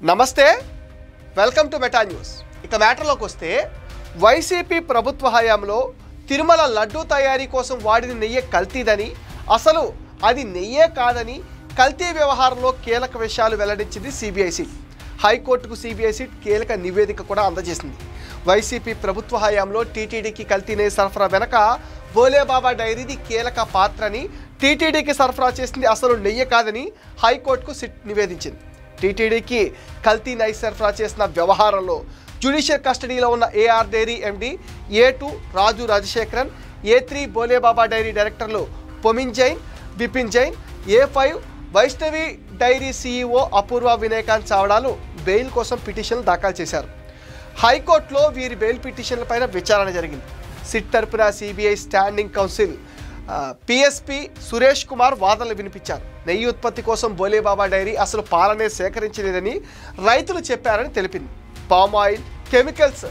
నమస్తే, welcome to meta news. ఇక మ్యాటర్లోకి వస్తే వైసీపీ ప్రభుత్వ హయాంలో తిరుమల లడ్డూ తయారీ కోసం వాడిన నెయ్యి కల్తీదని, అసలు అది నెయ్యే కాదని కల్తీ వ్యవహారంలో కీలక విషయాలు వెల్లడించింది సిబిఐ సిట్. హైకోర్టుకు సిబిఐ సిట్ కీలక నివేదిక కూడా అందజేసింది. వైసీపీ ప్రభుత్వ హయాంలో టీటీడీకి కల్తీ నెయ్యి సరఫరా వెనక భోలేబాబా డైరీది కీలక పాత్రని, టీటీడీకి సరఫరా చేసింది అసలు నెయ్యి కాదని హైకోర్టుకు సిట్ నివేదించింది. టీటీడీకి కల్తీ నెయ్యి సరఫరా చేసిన వ్యవహారంలో జ్యుడిషియల్ కస్టడీలో ఉన్న AR dairy MD A2 Raju Rajasekaran, A3 Bholebaba dairy డైరెక్టర్లు Pomin Jain, Bipin Jain, A5 Vaishnavi dairy CEO Apurva Vinaykant చావడాలు బెయిల్ కోసం పిటిషన్లు దాఖలు చేశారు. హైకోర్టులో వీరి బెయిల్ పిటిషన్లపైన విచారణ జరిగింది. సిట్ తరపున CBI standing council PSP Suresh Kumar వాదనలు వినిపించారు. నెయ్యి ఉత్పత్తి కోసం భోలేబాబా డైరీ అసలు పాలనే సేకరించలేదని రైతులు చెప్పారని తెలిపింది. పామ్ ఆయిల్, కెమికల్స్,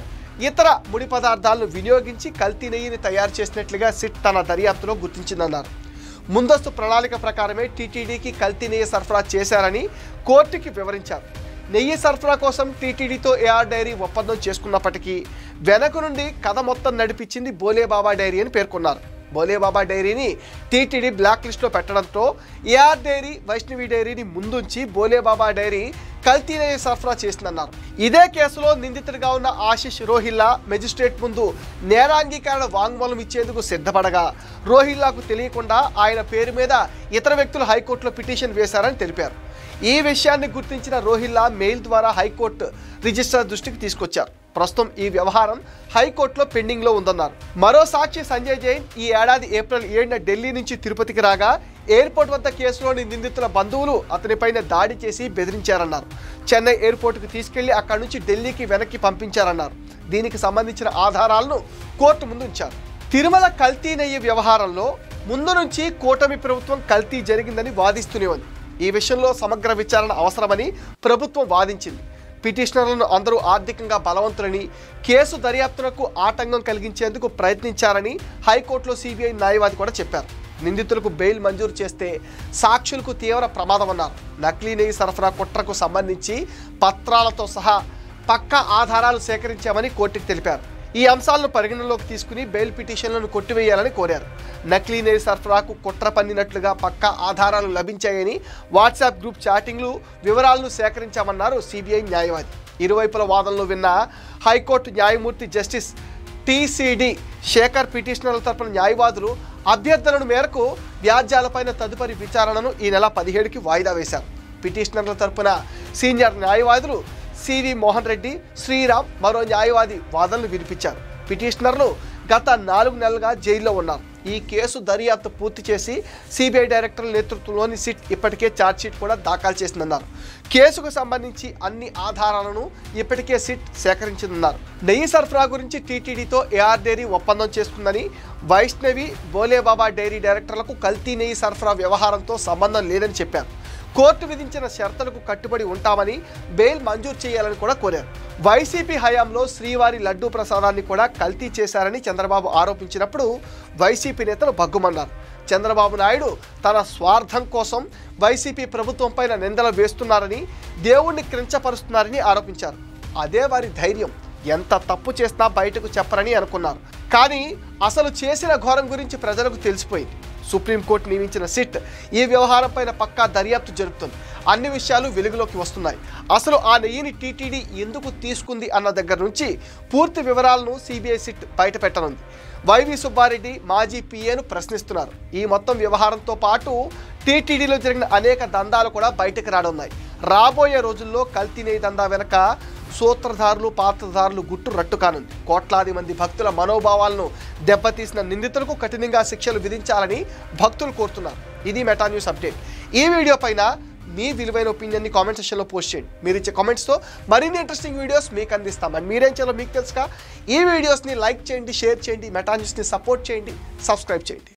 ఇతర ముడి పదార్థాలను వినియోగించి కల్తీ నెయ్యిని తయారు చేసినట్లుగా సిట్ తన దర్యాప్తులో గుర్తించిందన్నారు. ముందస్తు ప్రణాళిక ప్రకారమే టీటీడీకి కల్తీ నెయ్యి సరఫరా చేశారని కోర్టుకి వివరించారు. నెయ్యి సరఫరా కోసం టీటీడీతో ఏఆర్ డైరీ ఒప్పందం చేసుకున్నప్పటికీ వెనక నుండి కథ మొత్తం నడిపించింది భోలేబాబా డైరీ అని పేర్కొన్నారు. భోలేబాబా డైరీని టీటీడీ బ్లాక్ లిస్ట్లో పెట్టడంతో ఏఆర్ డైరీ, వైష్ణవి డైరీని ముందుంచి భోలేబాబా డైరీ కల్తీ నెయ్యి సరఫరా చేసిందన్నారు. ఇదే కేసులో నిందితుడిగా ఉన్న ఆశిష్ రోహిల్లా మెజిస్ట్రేట్ ముందు నేరాంగీకరణ వాంగ్మూలం ఇచ్చేందుకు సిద్ధపడగా రోహిల్లాకు తెలియకుండా ఆయన పేరు మీద ఇతర వ్యక్తులు హైకోర్టులో పిటిషన్ వేశారని తెలిపారు. ఈ విషయాన్ని గుర్తించిన రోహిల్లా మెయిల్ ద్వారా హైకోర్టు రిజిస్ట్రార్ దృష్టికి తీసుకొచ్చారు. ప్రస్తుతం ఈ వ్యవహారం హైకోర్టులో పెండింగ్లో ఉందన్నారు. మరో సాక్షి సంజయ్ జైన్ ఈ ఏడాది ఏప్రిల్ 7న ఢిల్లీ నుంచి తిరుపతికి రాగా ఎయిర్పోర్ట్ వద్ద కేసులోని నిందితుల బంధువులు అతనిపైన దాడి చేసి బెదిరించారన్నారు. చెన్నై ఎయిర్పోర్టుకు తీసుకెళ్లి అక్కడి నుంచి ఢిల్లీకి వెనక్కి పంపించారన్నారు. దీనికి సంబంధించిన ఆధారాలను కోర్టు ముందు ఉంచారు. తిరుమల కల్తీ నెయ్యి వ్యవహారంలో ముందు నుంచి కూటమి ప్రభుత్వం కల్తీ జరిగిందని వాదిస్తూనే ఉంది. ఈ విషయంలో సమగ్ర విచారణ అవసరమని ప్రభుత్వం వాదించింది. పిటిషనర్లను అందరూ ఆర్థికంగా బలవంతులని, కేసు దర్యాప్తునకు ఆటంకం కలిగించేందుకు ప్రయత్నించారని హైకోర్టులో సిబిఐ న్యాయవాది కూడా చెప్పారు. నిందితులకు బెయిల్ మంజూరు చేస్తే సాక్షులకు తీవ్ర ప్రమాదమన్నారు. నకిలీ నెయ్యి సరఫరా కుట్రకు సంబంధించి పత్రాలతో సహా పక్కా ఆధారాలు సేకరించామని కోర్టుకు తెలిపారు. ఈ అంశాలను పరిగణనలోకి తీసుకుని బెయిల్ పిటిషన్లను కొట్టివేయాలని కోరారు. నకిలీ నెయ్యి సరఫరాకు కుట్ర పన్నినట్లుగా పక్కా ఆధారాలు లభించాయని, వాట్సాప్ గ్రూప్ చాటింగ్లు వివరాలను సేకరించామన్నారు సిబిఐ న్యాయవాది. ఇరువైపుల వాదనలు విన్న హైకోర్టు న్యాయమూర్తి జస్టిస్ TCD శేఖర్ పిటిషనర్ల తరపున న్యాయవాదులు అభ్యర్థనల మేరకు వ్యాజ్యాలపైన తదుపరి విచారణను ఈ నెల 17కి వాయిదా వేశారు. పిటిషనర్ల తరపున సీనియర్ న్యాయవాదులు CV మోహన్ రెడ్డి, శ్రీరామ్, మరో న్యాయవాది వాదనలు వినిపించారు. పిటిషనర్లు గత 4 నెలలుగా జైల్లో ఉన్నారు. ఈ కేసు దర్యాప్తు పూర్తి చేసి సిబిఐ డైరెక్టర్ల నేతృత్వంలోని సిట్ ఇప్పటికే ఛార్జ్షీట్ కూడా దాఖలు చేసిందన్నారు. కేసుకు సంబంధించి అన్ని ఆధారాలను ఇప్పటికే సిట్ సేకరించిందన్నారు. నెయ్యి సరఫరా గురించి టీటీడీతో ఏఆర్ డైరీ ఒప్పందం చేసుకుందని, వైష్ణవి, భోలేబాబా డైరీ డైరెక్టర్లకు కల్తీ నెయ్యి సరఫరా వ్యవహారంతో సంబంధం లేదని చెప్పారు. కోర్టు విధించిన షరతులకు కట్టుబడి ఉంటామని, బెయిల్ మంజూరు చేయాలని కూడా కోరారు. వైసీపీ హయాంలో శ్రీవారి లడ్డూ ప్రసాదాన్ని కూడా కల్తీ చేశారని చంద్రబాబు ఆరోపించినప్పుడు వైసీపీ నేతలు భగ్గుమన్నారు. చంద్రబాబు నాయుడు తన స్వార్థం కోసం వైసీపీ ప్రభుత్వం పైన నిందలు వేస్తున్నారని, దేవుణ్ణి కించపరుస్తున్నారని ఆరోపించారు. అదే వారి ధైర్యం. ఎంత తప్పు చేసినా బయటకు చెప్పరని అనుకున్నారు. కానీ అసలు చేసిన ఘోరం గురించి ప్రజలకు తెలిసిపోయింది. సుప్రీంకోర్టు నియమించిన సిట్ ఈ వ్యవహారంపైన పక్కా దర్యాప్తు జరుపుతుంది. అన్ని విషయాలు వెలుగులోకి వస్తున్నాయి. అసలు ఆ నెయ్యిని టీటీడీ ఎందుకు తీసుకుంది అన్న దగ్గర నుంచి పూర్తి వివరాలను సిబిఐ సిట్ బయట పెట్టనుంది. వైవి సుబ్బారెడ్డి మాజీ PAను ప్రశ్నిస్తున్నారు. ఈ మొత్తం వ్యవహారంతో పాటు టీటీడీలో జరిగిన అనేక దందాలు కూడా బయటకు రానున్నాయి. రాబోయే రోజుల్లో కల్తీ నెయ్యి దందా వెనక సూత్రధారులు, పాత్రధారులు గుట్టు రట్టు కానుంది. కోట్లాది మంది భక్తుల మనోభావాలను దెబ్బతీసిన నిందితులకు కఠినంగా శిక్షలు విధించాలని భక్తులు కోరుతున్నారు. ఇది మెటా న్యూస్ అప్డేట్. ఈ వీడియో పైన మీ విలువైన ఒపీనియన్ని కామెంట్ సెక్షన్లో పోస్ట్ చేయండి. మీరు ఇచ్చే కామెంట్స్తో మరిన్ని ఇంట్రెస్టింగ్ వీడియోస్ మీకు అందిస్తాం. అండ్ మీరేం చేయాలో మీకు తెలుసుగా, ఈ వీడియోస్ని లైక్ చేయండి, షేర్ చేయండి, మెటా న్యూస్ని సపోర్ట్ చేయండి, సబ్స్క్రైబ్ చేయండి.